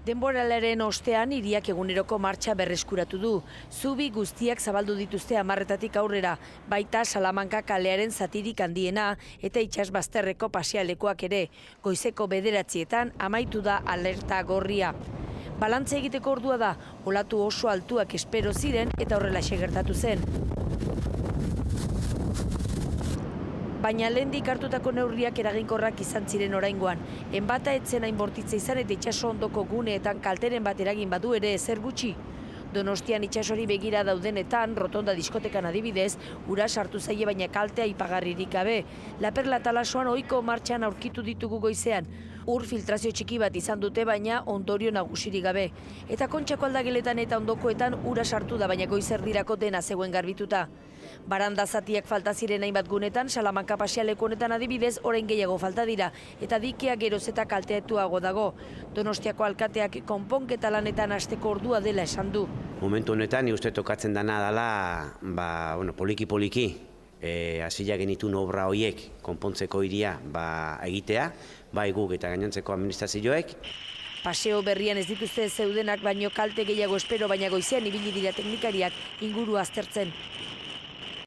Denboralaren ostean hiriak eguneroko martxa berreskuratu du. Zubi guztiak zabaldu dituzte 10:00-tik aurrera, baita Salamanka kalearen zatirik handiena eta itsasbazterreko pasealekuak ere. Goizeko 9:00etan amaitu da alerta gorria. Balantze egiteko ordua da, olatu oso altuak espero ziren eta horrelaxe gertatu zen. Baina lehendik hartutako neurriak eraginkorrak izan ziren oraingoan. Enbata etzen hain bortitza izan eta itsaso ondoko guneetan kalteren bat eragin badu ere ezer gutxi. Donostian itsasori begira daudenetan, rotonda diskotekan adibidez, ura sartu zaie baina kaltea aipagarririk gabe. La Perla Talasoan ohiko martxan aurkitu ditugu goizean. Ur filtrazio txiki bat izan dute baina ondorio nagusirik gabe. Eta Kontxako aldageletan eta ondokoetan ura sartu da baina goizerdirako dena zegoen garbituta. Baranda zatiak falta ziren hainbat gunetan, Salamanka pasealeku honetan adibidez, orain gehiago falta dira, eta dikea geroz eta kaltetuago dago. Donostiako alkateak konponketa lanetan hasteko ordua dela esan du. Momentu honetan, ni uste tokatzen dana dela, poliki-poliki, hasila genitun obra horiek konpontzeko hiria egitea, bai guk eta gainontzeko administrazioek. Paseo berrian ez dituzte zeudenak baino kalte gehiago espero, baina goizean ibili dira teknikariak ingurua aztertzen.